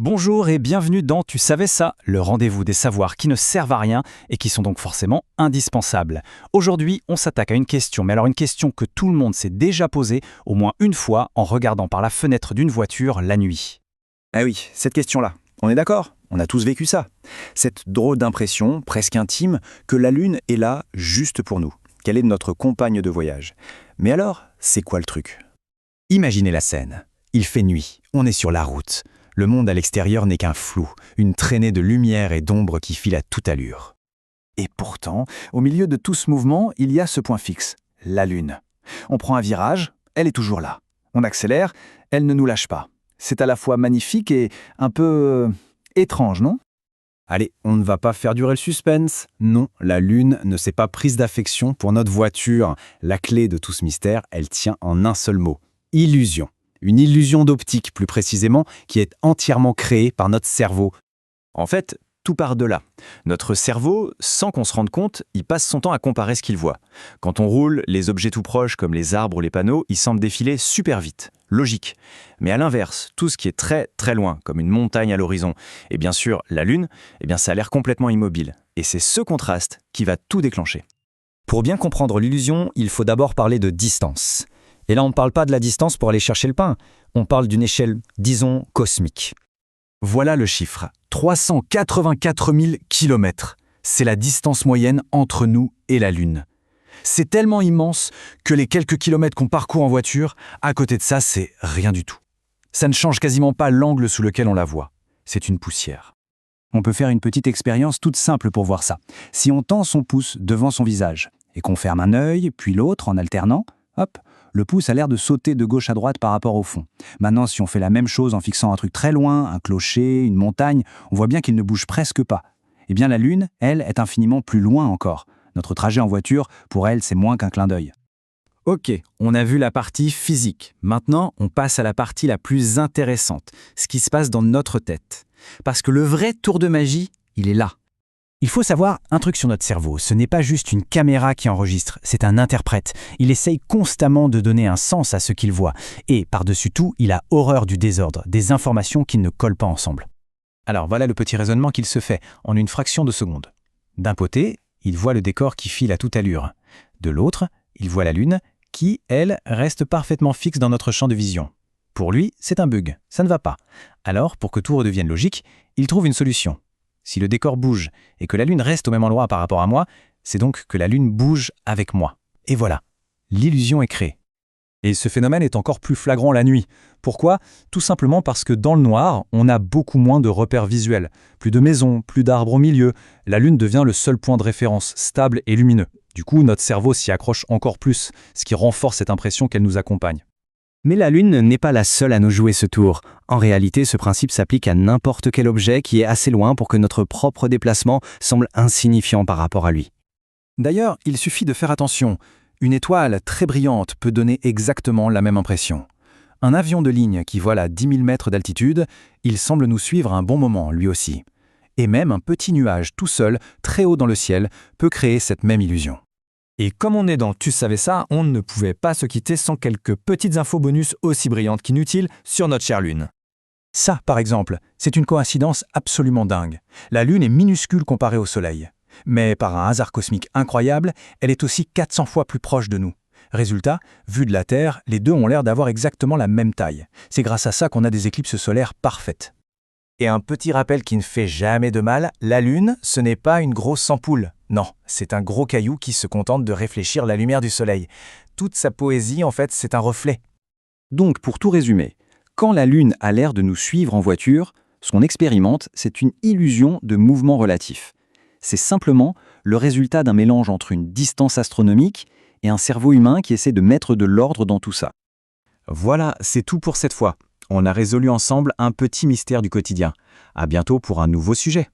Bonjour et bienvenue dans Tu savais ça, le rendez-vous des savoirs qui ne servent à rien et qui sont donc forcément indispensables. Aujourd'hui, on s'attaque à une question, mais alors une question que tout le monde s'est déjà posée au moins une fois en regardant par la fenêtre d'une voiture la nuit. Ah oui, cette question-là, on est d'accord? On a tous vécu ça. Cette drôle d'impression, presque intime, que la Lune est là juste pour nous, qu'elle est notre compagne de voyage. Mais alors, c'est quoi le truc? Imaginez la scène. Il fait nuit, on est sur la route. Le monde à l'extérieur n'est qu'un flou, une traînée de lumière et d'ombre qui file à toute allure. Et pourtant, au milieu de tout ce mouvement, il y a ce point fixe, la Lune. On prend un virage, elle est toujours là. On accélère, elle ne nous lâche pas. C'est à la fois magnifique et un peu étrange, non? Allez, on ne va pas faire durer le suspense. Non, la Lune ne s'est pas prise d'affection pour notre voiture. La clé de tout ce mystère, elle tient en un seul mot. Illusion. Une illusion d'optique, plus précisément, qui est entièrement créée par notre cerveau. En fait, tout part de là. Notre cerveau, sans qu'on se rende compte, il passe son temps à comparer ce qu'il voit. Quand on roule, les objets tout proches comme les arbres ou les panneaux, ils semblent défiler super vite. Logique. Mais à l'inverse, tout ce qui est très très loin, comme une montagne à l'horizon, et bien sûr la Lune, ça a l'air complètement immobile. Et c'est ce contraste qui va tout déclencher. Pour bien comprendre l'illusion, il faut d'abord parler de distance. Et là, on ne parle pas de la distance pour aller chercher le pain, on parle d'une échelle, disons, cosmique. Voilà le chiffre, 384 000 kilomètres. C'est la distance moyenne entre nous et la Lune. C'est tellement immense que les quelques kilomètres qu'on parcourt en voiture, à côté de ça, c'est rien du tout. Ça ne change quasiment pas l'angle sous lequel on la voit. C'est une poussière. On peut faire une petite expérience toute simple pour voir ça. Si on tend son pouce devant son visage et qu'on ferme un œil, puis l'autre en alternant, hop, le pouce a l'air de sauter de gauche à droite par rapport au fond. Maintenant, si on fait la même chose en fixant un truc très loin, un clocher, une montagne, on voit bien qu'il ne bouge presque pas. Eh bien, la Lune, elle, est infiniment plus loin encore. Notre trajet en voiture, pour elle, c'est moins qu'un clin d'œil. Ok, on a vu la partie physique. Maintenant, on passe à la partie la plus intéressante, ce qui se passe dans notre tête. Parce que le vrai tour de magie, il est là. Il faut savoir un truc sur notre cerveau, ce n'est pas juste une caméra qui enregistre, c'est un interprète. Il essaye constamment de donner un sens à ce qu'il voit. Et par-dessus tout, il a horreur du désordre, des informations qui ne collent pas ensemble. Alors voilà le petit raisonnement qu'il se fait en une fraction de seconde. D'un côté, il voit le décor qui file à toute allure. De l'autre, il voit la Lune qui, elle, reste parfaitement fixe dans notre champ de vision. Pour lui, c'est un bug, ça ne va pas. Alors, pour que tout redevienne logique, il trouve une solution. Si le décor bouge et que la Lune reste au même endroit par rapport à moi, c'est donc que la Lune bouge avec moi. Et voilà, l'illusion est créée. Et ce phénomène est encore plus flagrant la nuit. Pourquoi? Tout simplement parce que dans le noir, on a beaucoup moins de repères visuels. Plus de maisons, plus d'arbres au milieu. La Lune devient le seul point de référence, stable et lumineux. Du coup, notre cerveau s'y accroche encore plus, ce qui renforce cette impression qu'elle nous accompagne. Mais la Lune n'est pas la seule à nous jouer ce tour. En réalité, ce principe s'applique à n'importe quel objet qui est assez loin pour que notre propre déplacement semble insignifiant par rapport à lui. D'ailleurs, il suffit de faire attention. Une étoile très brillante peut donner exactement la même impression. Un avion de ligne qui vole à 10 000 mètres d'altitude, il semble nous suivre un bon moment, lui aussi. Et même un petit nuage tout seul, très haut dans le ciel, peut créer cette même illusion. Et comme on est dans Tu savais ça, on ne pouvait pas se quitter sans quelques petites infos bonus aussi brillantes qu'inutiles sur notre chère Lune. Ça, par exemple, c'est une coïncidence absolument dingue. La Lune est minuscule comparée au Soleil. Mais par un hasard cosmique incroyable, elle est aussi 400 fois plus proche de nous. Résultat, vu de la Terre, les deux ont l'air d'avoir exactement la même taille. C'est grâce à ça qu'on a des éclipses solaires parfaites. Et un petit rappel qui ne fait jamais de mal, la Lune, ce n'est pas une grosse ampoule. Non, c'est un gros caillou qui se contente de réfléchir la lumière du Soleil. Toute sa poésie, en fait, c'est un reflet. Donc, pour tout résumer, quand la Lune a l'air de nous suivre en voiture, ce qu'on expérimente, c'est une illusion de mouvement relatif. C'est simplement le résultat d'un mélange entre une distance astronomique et un cerveau humain qui essaie de mettre de l'ordre dans tout ça. Voilà, c'est tout pour cette fois. On a résolu ensemble un petit mystère du quotidien. À bientôt pour un nouveau sujet.